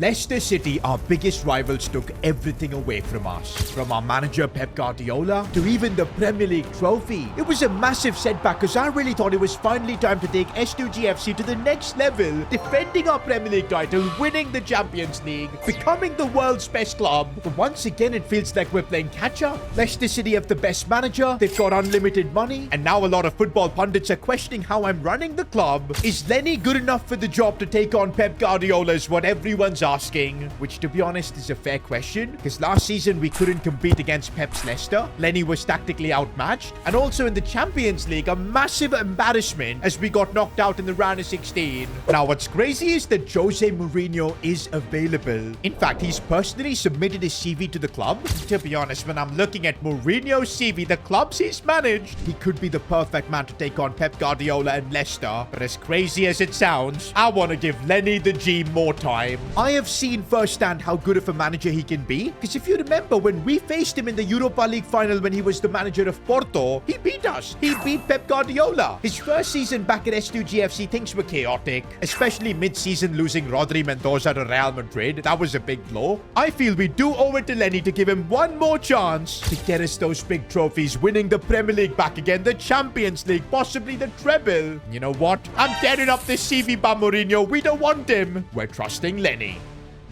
Leicester City, our biggest rivals, took everything away from us. From our manager Pep Guardiola to even the Premier League trophy. It was a massive setback because I really thought it was finally time to take S2GFC to the next level, defending our Premier League title, winning the Champions League, becoming the world's best club. But once again, it feels like we're playing catch-up. Leicester City have the best manager, they've got unlimited money, and now a lot of football pundits are questioning how I'm running the club. Is Lenny good enough for the job to take on Pep Guardiola is what everyone's asking, which to be honest is a fair question, because last season we couldn't compete against Pep's Leicester. Lenny was tactically outmatched, and also in the Champions League, a massive embarrassment as we got knocked out in the round of 16. Now what's crazy is that Jose Mourinho is available. In fact, he's personally submitted his CV to the club. To be honest, when I'm looking at Mourinho's CV, the clubs he's managed, he could be the perfect man to take on Pep Guardiola and Leicester. But as crazy as it sounds, I want to give Lenny the G more time. I have seen firsthand how good of a manager he can be, because if you remember when we faced him in the Europa League final when he was the manager of Porto, he beat us. He beat Pep Guardiola. His first season back at S2GFC, things were chaotic, especially mid-season losing Rodri Mendoza to Real Madrid. That was a big blow. I feel we do owe it to Lenny to give him one more chance to get us those big trophies, winning the Premier League back again, the Champions League, possibly the treble. You know what? I'm tearing up this CV by Mourinho. We don't want him. We're trusting Lenny.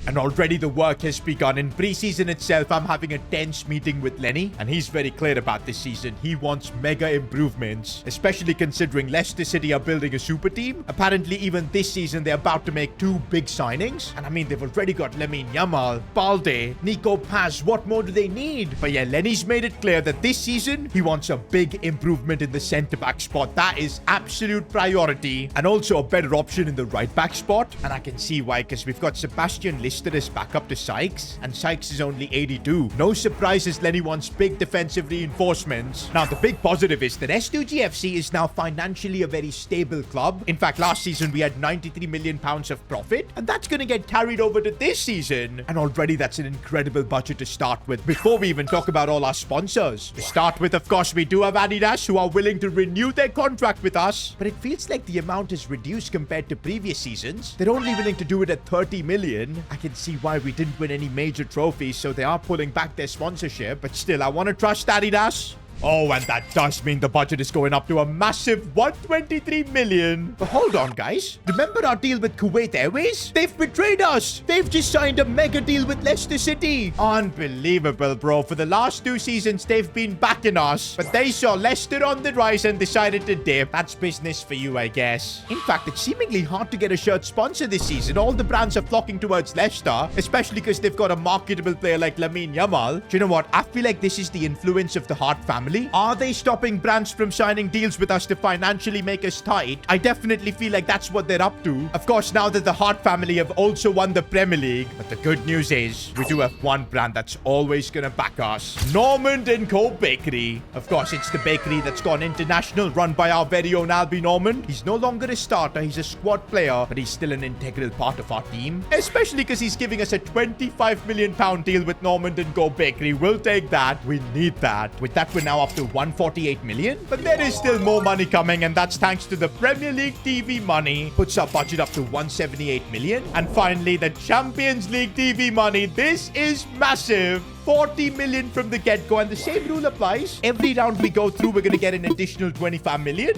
And already the work has begun. In pre-season itself, I'm having a tense meeting with Lenny, and he's very clear about this season. He wants mega improvements, especially considering Leicester City are building a super team. Apparently, even this season, they're about to make 2 big signings. And I mean, they've already got Lamine Yamal, Balde, Nico Paz. What more do they need? But yeah, Lenny's made it clear that this season, he wants a big improvement in the centre-back spot. That is absolute priority. And also a better option in the right-back spot. And I can see why, because we've got Sebastian listed as backup to Sykes, and Sykes is only 82. No surprises, Lenny wants big defensive reinforcements. Now, the big positive is that S2GFC is now financially a very stable club. In fact, last season we had £93 million of profit, and that's going to get carried over to this season. And already that's an incredible budget to start with, before we even talk about all our sponsors. To start with, of course, we do have Adidas, who are willing to renew their contract with us, but it feels like the amount is reduced compared to previous seasons. They're only willing to do it at 30 million. I can see why we didn't win any major trophies, so they are pulling back their sponsorship, but still, I want to trust Adidas. Oh, and that does mean the budget is going up to a massive 123 million. But hold on, guys. Remember our deal with Kuwait Airways? They've betrayed us. They've just signed a mega deal with Leicester City. Unbelievable, bro. For the last 2 seasons, they've been backing us. But they saw Leicester on the rise and decided to dip. That's business for you, I guess. In fact, it's seemingly hard to get a shirt sponsor this season. All the brands are flocking towards Leicester, especially because they've got a marketable player like Lamine Yamal. Do you know what? I feel like this is the influence of the Hart family. Are they stopping brands from signing deals with us to financially make us tight? I definitely feel like that's what they're up to. Of course, now that the Hart family have also won the Premier League. But the good news is, we do have one brand that's always gonna back us. Normand & Co. Bakery. Of course, it's the bakery that's gone international, run by our very own Albie Normand. He's no longer a starter, he's a squad player, but he's still an integral part of our team. Especially because he's giving us a £25 million deal with Normand & Co. Bakery. We'll take that. We need that. With that, we're now up to 148 million, but there is still more money coming, and that's thanks to the Premier League TV money. Puts our budget up to 178 million. And finally, the Champions League TV money. This is massive. 40 million from the get-go, and the same rule applies. Every round we go through, we're going to get an additional 25 million.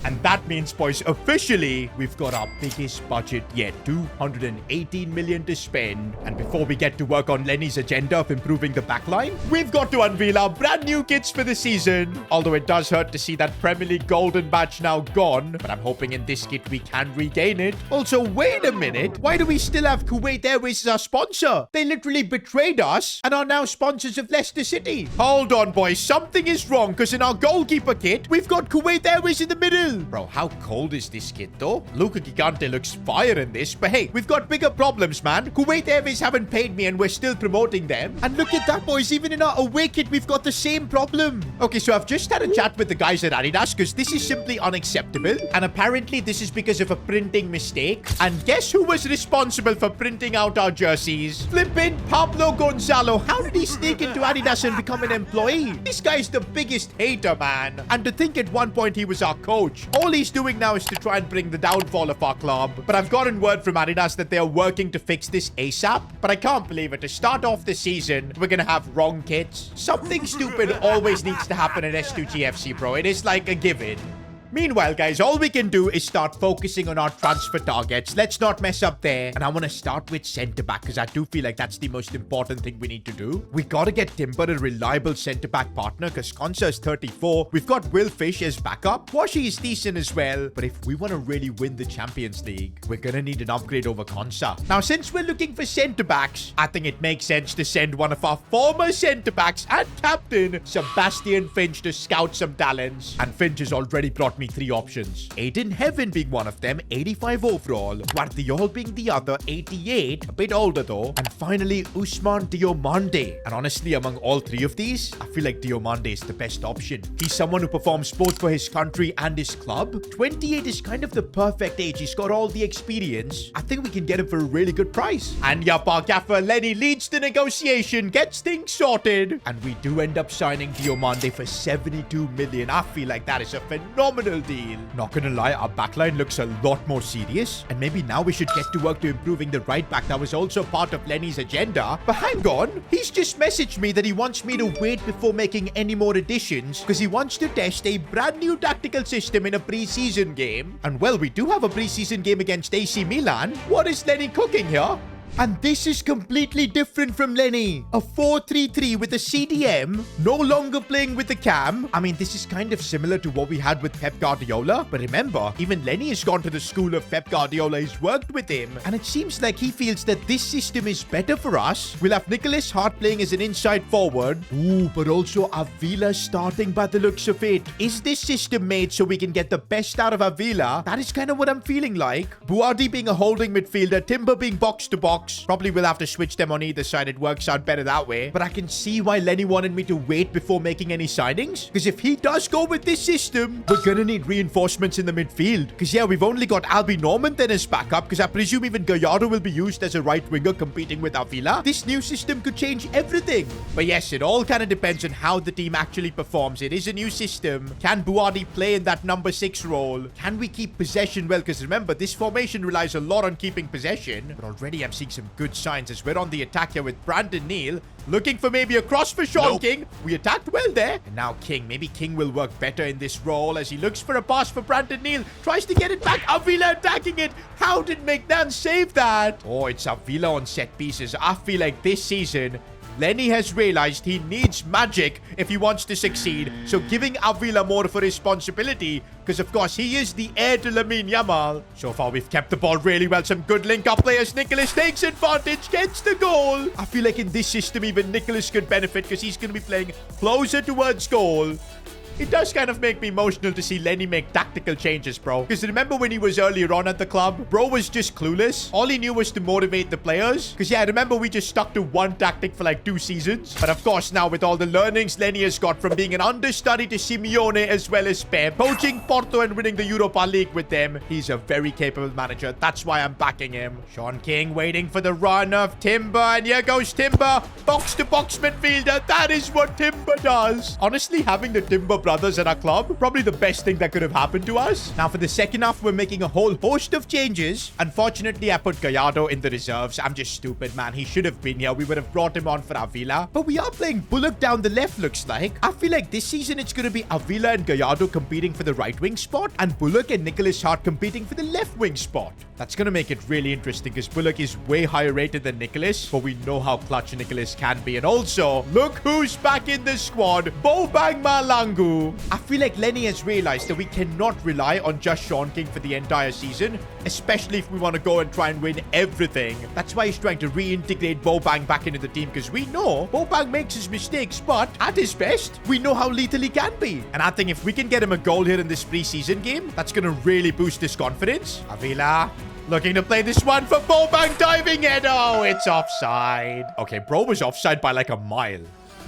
And that means, boys, officially, we've got our biggest budget yet, 218 million to spend. And before we get to work on Lenny's agenda of improving the backline, we've got to unveil our brand new kits for the season. Although it does hurt to see that Premier League Golden Badge now gone, but I'm hoping in this kit we can regain it. Also, wait a minute. Why do we still have Kuwait Airways as our sponsor? They literally betrayed us and are now sponsors of Leicester City. Hold on, boys. Something is wrong, because in our goalkeeper kit, we've got Kuwait Airways in the middle. Bro, how cold is this kit though? Luca Gigante looks fire in this, but hey, we've got bigger problems, man. Kuwait Airways haven't paid me and we're still promoting them. And look at that, boys. Even in our away kit, we've got the same problem. Okay, so I've just had a chat with the guys at Adidas because this is simply unacceptable. And apparently this is because of a printing mistake. And guess who was responsible for printing out our jerseys? Flippin' Pablo Gonzalo. How did he sneak into Adidas and become an employee? This guy's the biggest hater, man. And to think at one point he was our coach. coach. All he's doing now is to try and bring the downfall of our club. But I've gotten word from Adidas that they are working to fix this ASAP. But I can't believe it. To start off the season, we're gonna have wrong kits. Something stupid always needs to happen at S2GFC, bro. It is like a given. Meanwhile, guys, all we can do is start focusing on our transfer targets. Let's not mess up there. And I want to start with centre-back because I do feel like that's the most important thing we need to do. We got to get Timber a reliable centre-back partner because Konsa is 34. We've got Will Fish as backup. Washi is decent as well. But if we want to really win the Champions League, we're going to need an upgrade over Konsa. Now, since we're looking for centre-backs, I think it makes sense to send one of our former centre-backs and captain, Sebastian Finch, to scout some talents. And Finch has already brought me 3 options. Aiden Heaven being one of them, 85 overall. Guardiol being the other, 88. A bit older though. And finally, Usman Diomande. And honestly, among all 3 of these, I feel like Diomande is the best option. He's someone who performs both for his country and his club. 28 is kind of the perfect age. He's got all the experience. I think we can get him for a really good price. And yup, our gaffer Lenny leads the negotiation, gets things sorted. And we do end up signing Diomande for 72 million. I feel like that is a phenomenal deal. Not gonna lie, our backline looks a lot more serious. And maybe now we should get to work to improving the right back. That was also part of Lenny's agenda. But hang on, he's just messaged me that he wants me to wait before making any more additions because he wants to test a brand new tactical system in a pre-season game. And well, we do have a pre-season game against AC Milan. What is Lenny cooking here? And this is completely different from Lenny. A 4-3-3 with a CDM, no longer playing with the cam. I mean, this is kind of similar to what we had with Pep Guardiola. But remember, even Lenny has gone to the school of Pep Guardiola. He's worked with him. And it seems like he feels that this system is better for us. We'll have Nicholas Hart playing as an inside forward. Ooh, but also Avila starting by the looks of it. Is this system made so we can get the best out of Avila? That is kind of what I'm feeling like. Buardi being a holding midfielder, Timber being box to box. Probably will have to switch them on either side. It works out better that way. But I can see why Lenny wanted me to wait before making any signings. Because if he does go with this system, we're going to need reinforcements in the midfield. Because yeah, we've only got Albi Norman then as backup. Because I presume even Gallardo will be used as a right winger competing with Avila. This new system could change everything. But yes, it all kind of depends on how the team actually performs. It is a new system. Can Buardi play in that number 6 role? Can we keep possession well? Because remember, this formation relies a lot on keeping possession. But already I'm seeing some good signs as we're on the attack here with Brandon Neal. Looking for maybe a cross for Sean King. We attacked well there. And now King. Maybe King will work better in this role as he looks for a pass for Brandon Neal. Tries to get it back. Avila attacking it. How did McNan save that? Oh, it's Avila on set pieces. I feel like this season, Lenny has realized he needs magic if he wants to succeed. So giving Avila more of a responsibility, because of course he is the heir to Lamine Yamal. So far we've kept the ball really well. Some good link-up players. Nicholas takes advantage, gets the goal. I feel like in this system even Nicholas could benefit because he's going to be playing closer towards goal. It does kind of make me emotional to see Lenny make tactical changes, bro. Because remember when he was earlier on at the club? Bro was just clueless. All he knew was to motivate the players. Because yeah, remember we just stuck to one tactic for like 2 seasons. But of course now with all the learnings Lenny has got from being an understudy to Simeone as well as Pep, coaching Porto and winning the Europa League with them, he's a very capable manager. That's why I'm backing him. Sean King waiting for the run of Timber. And here goes Timber. Box to box midfielder. That is what Timber does. Honestly, having the Timber brothers at our club, probably the best thing that could have happened to us. Now for the second half, we're making a whole host of changes. Unfortunately, I put Gallardo in the reserves. I'm just stupid, man. He should have been here. We would have brought him on for Avila. But we are playing Bullock down the left, looks like. I feel like this season it's going to be Avila and Gallardo competing for the right wing spot and Bullock and Nicholas Hart competing for the left wing spot. That's going to make it really interesting because Bullock is way higher rated than Nicholas, but we know how clutch Nicholas can be. And also, look who's back in the squad. Bobang Malangu. I feel like Lenny has realized that we cannot rely on just Sean King for the entire season, especially if we want to go and try and win everything. That's why he's trying to reintegrate Bobang back into the team because we know Bobang makes his mistakes, but at his best, we know how lethal he can be. And I think if we can get him a goal here in this pre-season game, that's going to really boost his confidence. Avila looking to play this one for Bobang, diving head. Oh, it's offside. Okay, bro was offside by like a mile.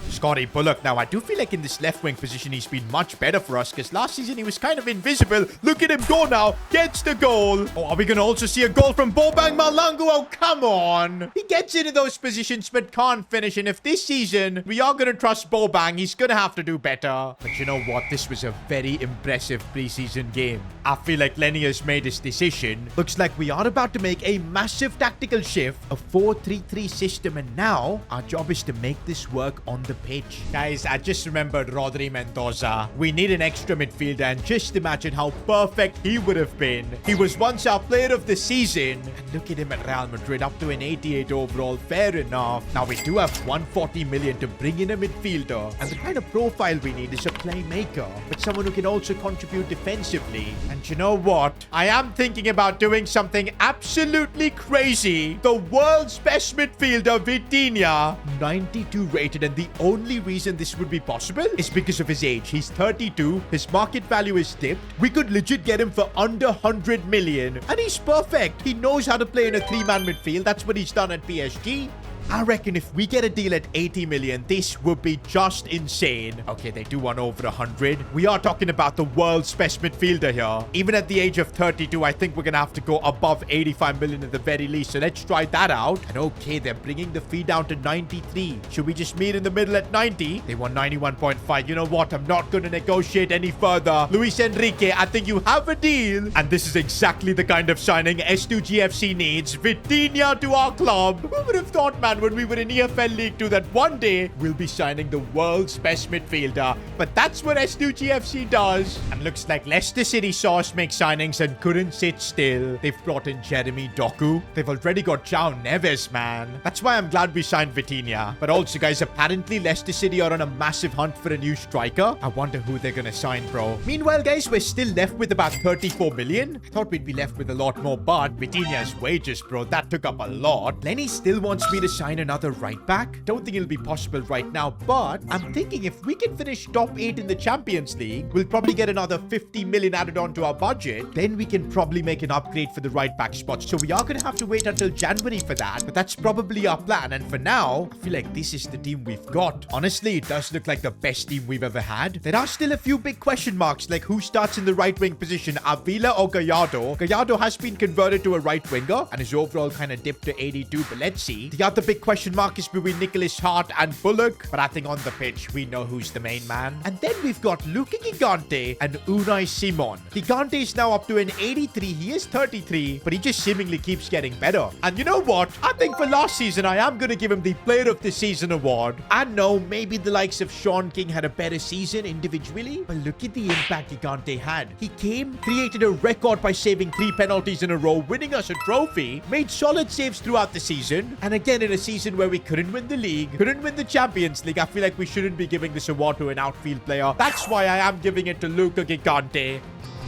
Scotty Bullock. Now, I do feel like in this left wing position, he's been much better for us because last season he was kind of invisible. Look at him go now. Gets the goal. Oh, are we going to also see a goal from Bobang Malangu? Oh, come on. He gets into those positions but can't finish. And if this season we are going to trust Bobang, he's going to have to do better. But you know what? This was a very impressive preseason game. I feel like Lenny has made his decision. Looks like we are about to make a massive tactical shift, a 4-3-3 system, and now our job is to make this work on the pitch. Guys, I just remembered Rodri Mendoza. We need an extra midfielder, and just imagine how perfect he would have been. He was once our player of the season, and look at him at Real Madrid, up to an 88 overall. Fair enough. Now we do have 140 million to bring in a midfielder, and the kind of profile we need is a playmaker, but someone who can also contribute defensively. And you know what? I am thinking about doing something absolutely crazy. The world's best midfielder, Vitinia, 92 rated, and the only reason this would be possible is because of his age. He's 32. His market value is dipped. We could legit get him for under 100 million, and he's perfect. He knows how to play in a three-man midfield. That's what he's done at PSG. I reckon if we get a deal at 80 million, this would be just insane. Okay, they do want over 100. We are talking about the world's best midfielder here. Even at the age of 32, I think we're going to have to go above 85 million at the very least. So let's try that out. And okay, they're bringing the fee down to 93. Should we just meet in the middle at 90? They want 91.5. You know what? I'm not going to negotiate any further. Luis Enrique, I think you have a deal. And this is exactly the kind of signing S2GFC needs. Vitinia to our club. Who would have thought, man, when we were in EFL League 2 that one day we'll be signing the world's best midfielder. But that's what S2GFC does. And looks like Leicester City saw us make signings and couldn't sit still. They've brought in Jeremy Doku. They've already got João Neves, man. That's why I'm glad we signed Vitinia. But also, guys, apparently Leicester City are on a massive hunt for a new striker. I wonder who they're gonna sign, bro. Meanwhile, guys, we're still left with about 34 million. I thought we'd be left with a lot more, but Vitinia's wages, bro, that took up a lot. Lenny still wants me to sign another right back. Don't think it'll be possible right now, but I'm thinking if we can finish top 8 in the Champions League, we'll probably get another 50 million added onto our budget. Then we can probably make an upgrade for the right back spot. So we are going to have to wait until January for that, but that's probably our plan. And for now, I feel like this is the team we've got. Honestly, it does look like the best team we've ever had. There are still a few big question marks, like who starts in the right wing position, Avila or Gallardo. Gallardo has been converted to a right winger and his overall kind of dipped to 82, but let's see. The other big question mark is between Nicholas Hart and Bullock, but I think on the pitch we know who's the main man. And then we've got Luka Gigante and Unai Simon. Gigante is now up to an 83. He is 33, but he just seemingly keeps getting better. And you know what? I think for last season I am going to give him the Player of the Season award. I know maybe the likes of Sean King had a better season individually, but look at the impact Gigante had. He came, created a record by saving 3 penalties in a row, winning us a trophy, made solid saves throughout the season, and again in a season where we couldn't win the league, couldn't win the Champions League. I feel like we shouldn't be giving this award to an outfield player. That's why I am giving it to Luka Gigante.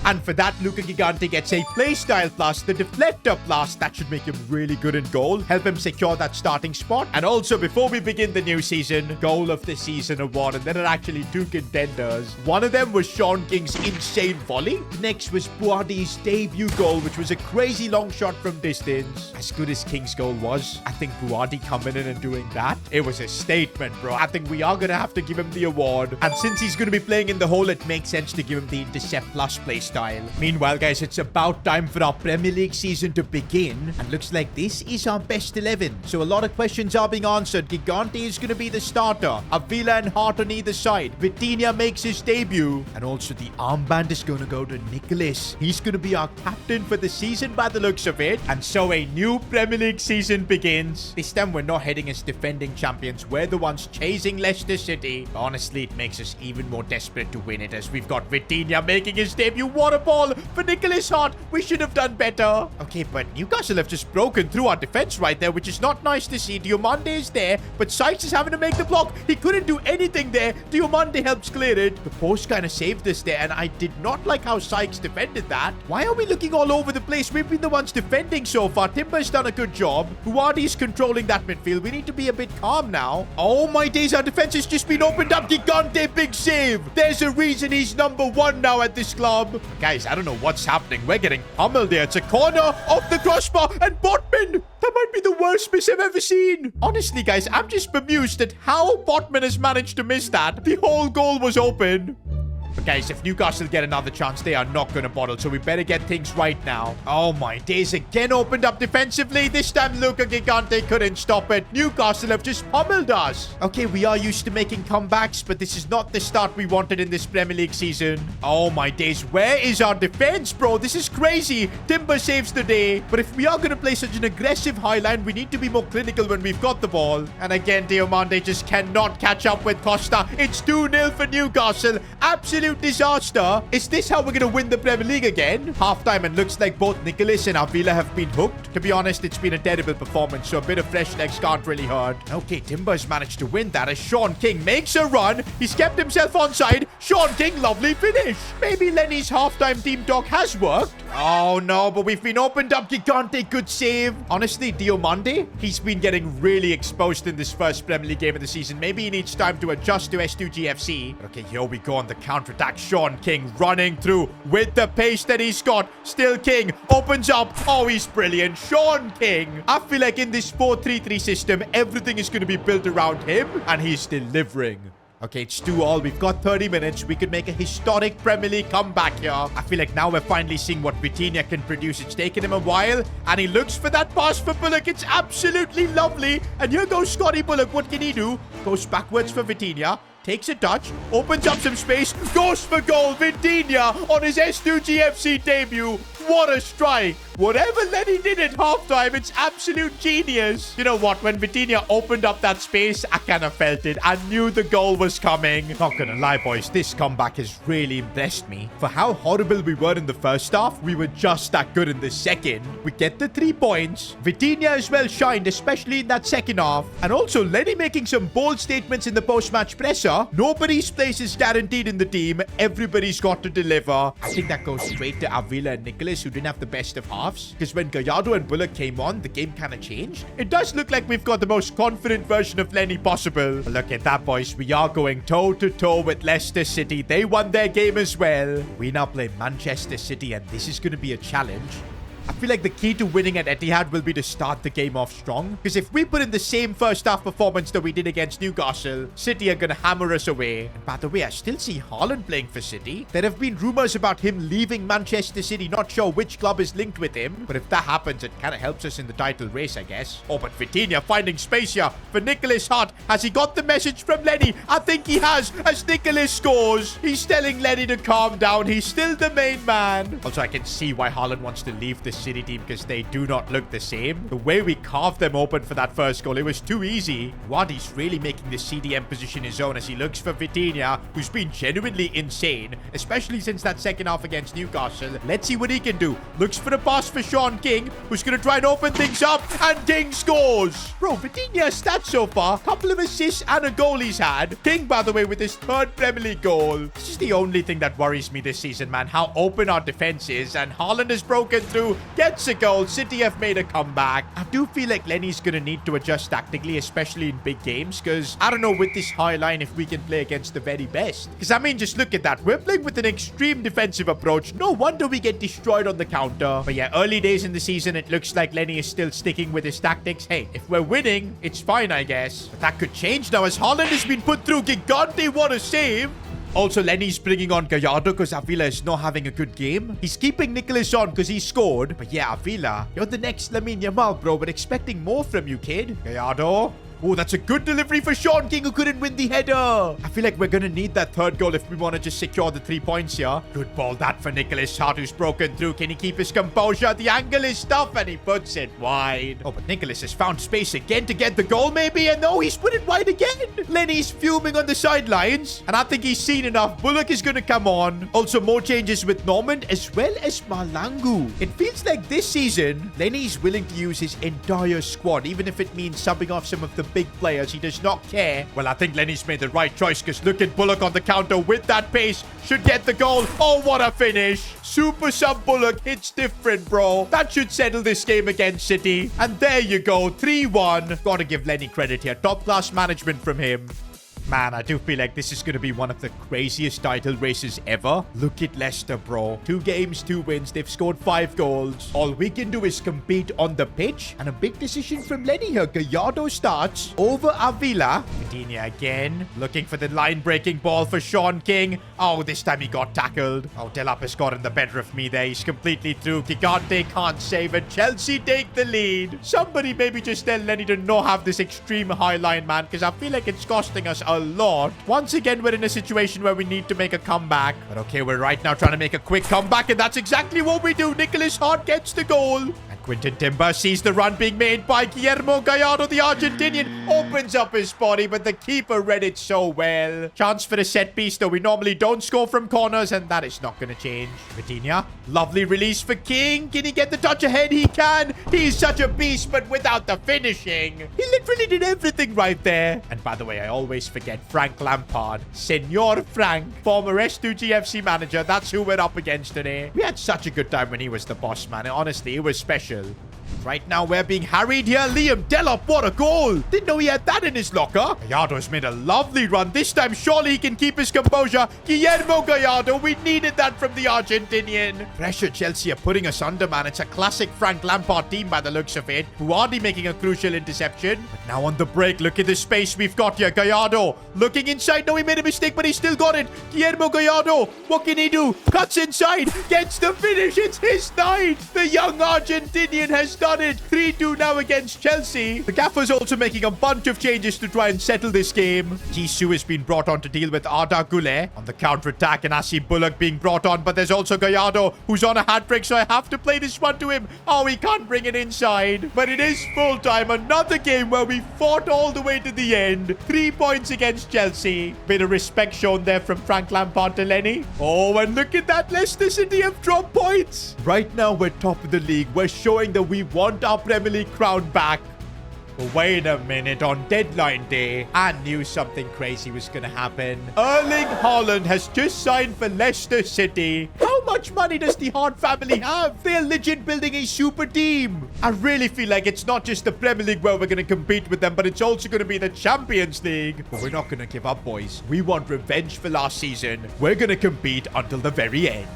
And for that, Luka Gigante gets a playstyle plus, the deflector plus. That should make him really good in goal, help him secure that starting spot. And also, before we begin the new season, Goal of the Season award. And there are actually 2 contenders. One of them was Sean King's insane volley. Next was Buardi's debut goal, which was a crazy long shot from distance. As good as King's goal was, I think Buardi coming in and doing that, it was a statement, bro. I think we are going to have to give him the award. And since he's going to be playing in the hole, it makes sense to give him the intercept plus playstyle. Meanwhile, guys, it's about time for our Premier League season to begin. And looks like this is our best 11. So a lot of questions are being answered. Gigante is going to be the starter. Avila and Hart on either side. Vitinia makes his debut. And also the armband is going to go to Nicholas. He's going to be our captain for the season by the looks of it. And so a new Premier League season begins. This time we're not heading as defending champions. We're the ones chasing Leicester City. Honestly, it makes us even more desperate to win it as we've got Vitinia making his debut. What a ball for Nicholas Hart. We should have done better. Okay, but Newcastle have just broken through our defense right there, which is not nice to see. Diomande is there, but Sykes is having to make the block. He couldn't do anything there. Diomande helps clear it. The post kind of saved us there, and I did not like how Sykes defended that. Why are we looking all over the place? We've been the ones defending so far. Timber's done a good job. Buardi's controlling that midfield. We need to be a bit calm now. Oh my days, our defense has just been opened up. Gigante, big save. There's a reason he's number 1 now at this club. Guys, I don't know what's happening. We're getting pummeled there. It's a corner off the crossbar and Botman. That might be the worst miss I've ever seen. Honestly, guys, I'm just bemused at how Botman has managed to miss that. The whole goal was open. But guys, if Newcastle get another chance, they are not going to bottle. So we better get things right now. Oh my days, again opened up defensively. This time Luca Gigante couldn't stop it. Newcastle have just pummeled us. Okay, we are used to making comebacks, but this is not the start we wanted in this Premier League season. Oh my days, where is our defense, bro? This is crazy. Timber saves the day. But if we are going to play such an aggressive high line, we need to be more clinical when we've got the ball. And again, Diomande just cannot catch up with Costa. It's 2-0 for Newcastle. Absolute disaster. Is this how we're going to win the Premier League again? Halftime, and looks like both Nicholas and Avila have been hooked. To be honest, it's been a terrible performance, so a bit of fresh legs can't really hurt. Okay, Timber's managed to win that as Sean King makes a run. He's kept himself onside. Sean King, lovely finish. Maybe Lenny's halftime team talk has worked. Oh no, but we've been opened up. Gigante, good save. Honestly, Diomande, he's been getting really exposed in this first Premier League game of the season. Maybe he needs time to adjust to S2GFC. Okay, here we go on the counter-attack. Sean King running through with the pace that he's got. Still King opens up. Oh, he's brilliant. Sean King. I feel like in this 4-3-3 system, everything is going to be built around him, and he's delivering. Okay, it's 2-2. We've got 30 minutes. We could make a historic Premier League comeback here. I feel like now we're finally seeing what Vitinia can produce. It's taken him a while, and he looks for that pass for Bullock. It's absolutely lovely. And here goes Scotty Bullock. What can he do? Goes backwards for Vitinia. Takes a touch, opens up some space, goes for goal. Vitinia on his S2GFC debut. What a strike. Whatever Lenny did at halftime, it's absolute genius. You know what? When Vitinia opened up that space, I kind of felt it. I knew the goal was coming. Not gonna lie, boys. This comeback has really impressed me. For how horrible we were in the first half, we were just that good in the second. We get the 3 points. Vitinia as well shined, especially in that second half. And also, Lenny making some bold statements in the post-match presser. Nobody's place is guaranteed in the team. Everybody's got to deliver. I think that goes straight to Avila and Nicholas, who didn't have the best of halves. Because when Gallardo and Bullock came on, the game kind of changed. It does look like we've got the most confident version of Lenny possible. Look at that, boys. We are going toe-to-toe with Leicester City. They won their game as well. We now play Manchester City, and this is going to be a challenge. I feel like the key to winning at Etihad will be to start the game off strong. Because if we put in the same first half performance that we did against Newcastle, City are going to hammer us away. And by the way, I still see Haaland playing for City. There have been rumors about him leaving Manchester City. Not sure which club is linked with him. But if that happens, it kind of helps us in the title race, I guess. Oh, but Vitinia finding space here for Nicholas Hart. Has he got the message from Lenny? I think he has, as Nicholas scores. He's telling Lenny to calm down. He's still the main man. Also, I can see why Haaland wants to leave the City team, because they do not look the same. The way we carved them open for that first goal, it was too easy. Wadi's really making the CDM position his own as he looks for Vitinia, who's been genuinely insane, especially since that second half against Newcastle. Let's see what he can do. Looks for the pass for Sean King, who's going to try and open things up, and King scores. Bro, Vitinia's stats so far, couple of assists and a goal he's had. King, by the way, with his 3rd Premier League goal. This is the only thing that worries me this season, man, how open our defense is, and Haaland has broken through, gets a goal. City have made a comeback. I do feel like Lenny's going to need to adjust tactically, especially in big games, because I don't know with this high line if we can play against the very best. Because, I mean, just look at that. We're playing with an extreme defensive approach. No wonder we get destroyed on the counter. But yeah, early days in the season, it looks like Lenny is still sticking with his tactics. Hey, if we're winning, it's fine, I guess. But that could change now as Haaland has been put through. Gigante, what a save. Also, Lenny's bringing on Gallardo because Avila is not having a good game. He's keeping Nicholas on because he scored. But yeah, Avila, you're the next Lamine Yamal, bro. But expecting more from you, kid. Gallardo. Oh, that's a good delivery for Sean King, who couldn't win the header. I feel like we're going to need that 3rd goal if we want to just secure the 3 points here. Good ball that for Nicholas Hart, who's broken through. Can he keep his composure? The angle is tough, and he puts it wide. Oh, but Nicholas has found space again to get the goal, maybe. And no, he's put it wide again. Lenny's fuming on the sidelines, and I think he's seen enough. Bullock is going to come on. Also, more changes with Normand as well as Malangu. It feels like this season, Lenny's willing to use his entire squad, even if it means subbing off some of the big players. He does not care. Well, I think Lenny's made the right choice, because look at Bullock on the counter with that pace. Should get the goal. Oh, what a finish. Super sub Bullock hits different, bro. That should settle this game against City. And there you go. 3-1. Gotta give Lenny credit here. Top class management from him. Man, I do feel like this is going to be one of the craziest title races ever. Look at Leicester, bro. 2 games, 2 wins. They've scored 5 goals. All we can do is compete on the pitch. And a big decision from Lenny here. Gallardo starts over Avila. Vitinia again. Looking for the line-breaking ball for Sean King. Oh, this time he got tackled. Oh, Delap has gotten the better of me there. He's completely through. Gigante can't save it. Chelsea take the lead. Somebody maybe just tell Lenny to not have this extreme high line, man, because I feel like it's costing us a lot. Once again, we're in a situation where we need to make a comeback. But okay, we're right now trying to make a quick comeback, and that's exactly what we do. Nicholas Hart gets the goal. And Quinton Timber sees the run being made by Guillermo Gallardo, the Argentinian. Opens up his body, but the keeper read it so well. Chance for a set piece, though. We normally don't score from corners, and that is not going to change. Vitinia, lovely release for King. Can he get the touch ahead? He can. He's such a beast, but without the finishing. He literally did everything right there. And by the way, I always forget Frank Lampard. Senor Frank, former S2GFC manager. That's who we're up against today. We had such a good time when he was the boss, man. Honestly, it was special. Right now, we're being harried here. Liam Delop, what a goal. Didn't know he had that in his locker. Gallardo's made a lovely run. This time, surely he can keep his composure. Guillermo Gallardo, we needed that from the Argentinian. Pressure Chelsea are putting us under, man. It's a classic Frank Lampard team by the looks of it. Buardi making a crucial interception. But now on the break, look at the space we've got here. Gallardo looking inside. No, he made a mistake, but he still got it. Guillermo Gallardo, what can he do? Cuts inside, gets the finish. It's his night. The young Argentinian has done it. 3-2 now against Chelsea. The gaffer's also making a bunch of changes to try and settle this game. Jisoo has been brought on to deal with Arda Güler on the counter-attack, and I see Bullock being brought on, but there's also Gallardo who's on a hat-trick, so I have to play this one to him. Oh, he can't bring it inside. But it is full-time. Another game where we fought all the way to the end. 3 points against Chelsea. Bit of respect shown there from Frank Lampard to Lenny. Oh, and look at that. Leicester City have dropped points. Right now, we're top of the league. We're showing that we want our Premier League crown back. But wait a minute, on deadline day, I knew something crazy was going to happen. Erling Haaland has just signed for Leicester City. How much money does the Hart family have? They're legit building a super team. I really feel like it's not just the Premier League where we're going to compete with them, but it's also going to be the Champions League. But we're not going to give up, boys. We want revenge for last season. We're going to compete until the very end.